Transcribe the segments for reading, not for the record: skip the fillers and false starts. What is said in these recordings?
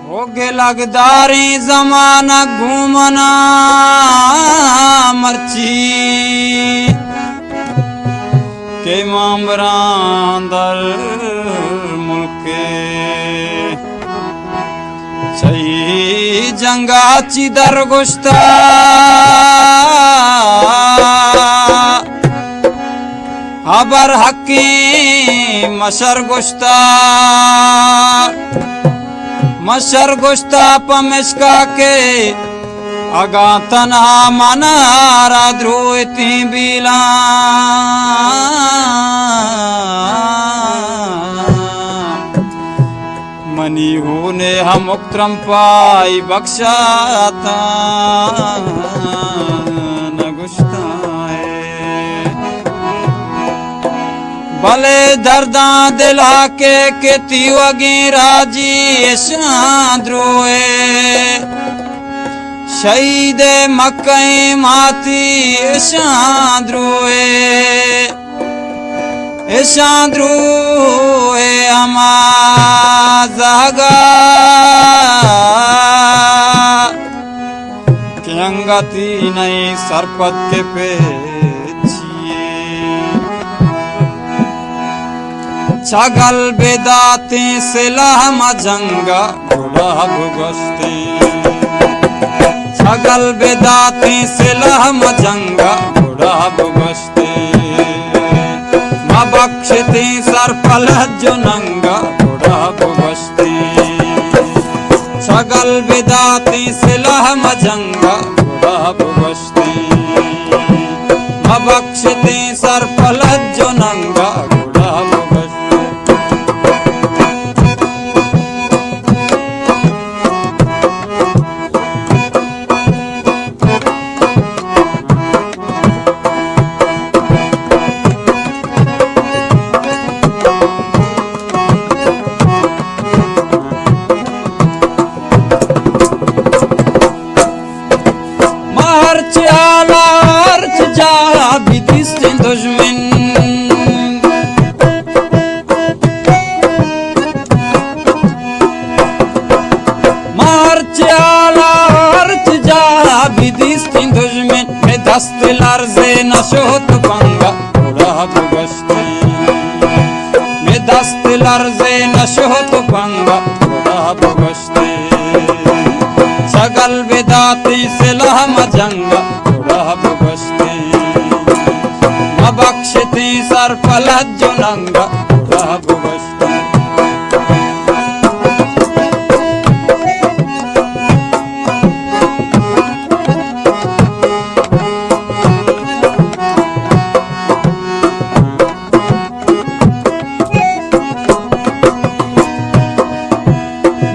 होगे लगदारी जमाना घूमना मर्ची के मामरांदर मुल्के सही जंगाची दर गुश्ता हबर हकी मशर गुश्ता पमिश्का के अगा तन्हा मनारा द्रोती बिला मनी होने हम उक्त्रम पाई बख्शाता न गुश्ता भले दर्दा दिला के तीवगी राजी शांद्रोए शहीद मकई माती शांद्रोए अमाज़गा कि अंगती नई सरपत के पे छगल बेदाते सिलाह मजंगा गुलाब गश्ते छगल बेदाते सिलाह मजंगा गुलाब गश्ते बख्शते सरपल जुनंगा गुलाब गश्ते छगल बेदाते सिलाह मजंगा गुलाब गश्ते बख्शते सरपल जुनंगा गुलाब दुश्मन मार्च आला अर्च जा बिदिस्तिन दुश्मन में दस्त लर्ज़े नशोत पंगा गुलाब गश्ते में दस्त लर्ज़े नशोत पंगा गुलाब गश्ते छगल बेदाती सिलाह मजंगा गुलाब गश्ते बख्शते सरपल जुनंगा गुलाब गश्ते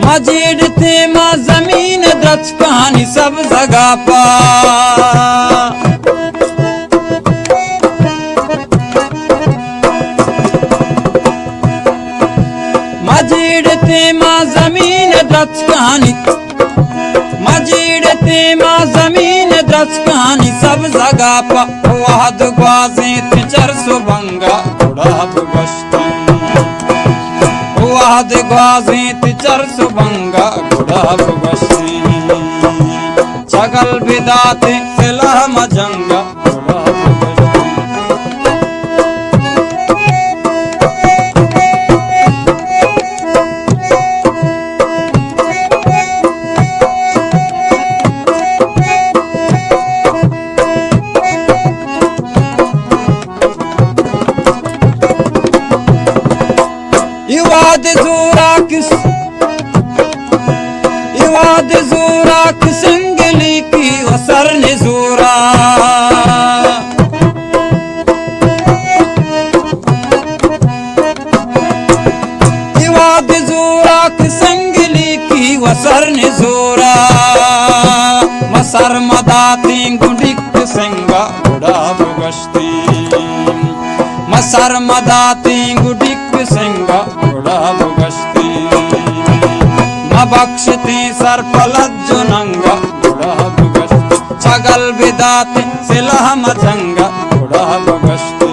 मजीद थे माँ जमीन दच कहानी सब जगह पा जमीन दच कहानी मजीद तेमा जमीन दच कहानी सब जगह पा वहद ग्वाज़े तिचर सुबंगा गुलाब गश्ते वहद ग्वाज़े तिचर सुबंगा गुलाब गश्ते छगल बेदाते सिलाह मजंगा गुलाब गश्ते इवाद ज़ोरा किसंगली की वसर ने ज़ोरा इवाद ज़ोरा किसंगली की वसर ने ज़ोरा मसर मदाती गुडिक संगा गुलाब गश्ते मसर मदाती गुडिक संगा गुलाब गश्ते बख्शते सरपल जुनंगा गुलाब गश्ते छगल बेदाते सिलाह मजंगा गुलाब गश्ते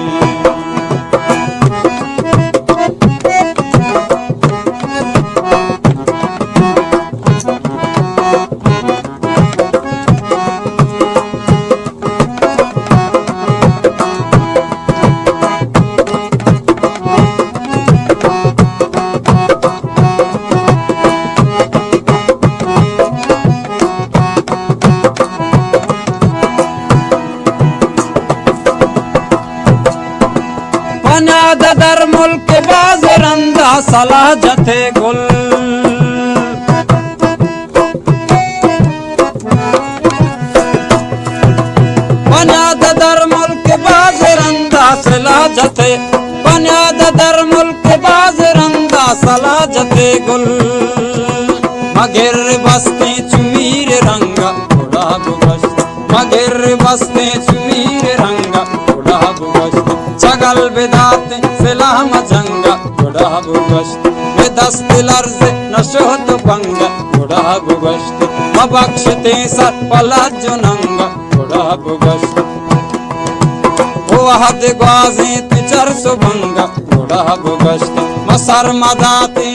मुल्क बाज रंदा सलाह जथे गुल बुनियाद दर मुल्क बाज रंदा सलाह जथे बुनियाद दर मुल्क बाज रंदा सलाह जथे गुल मगर बस्ते चुमीर रंगा थोड़ा बुगश्त मगर बस्ते चुमीर रंगा थोड़ा बुगश्त चगल बेदात सलाम जंगा थोड़ा बुगश्त बेदस्त लर्ज नशोत पंगा थोड़ा बुगश्त मबख्शते सर पला जुनंगा थोड़ा बुगश्त ओ हद ग्वाज़े तिचर सुबंगा थोड़ा बुगश्त मसर मदाते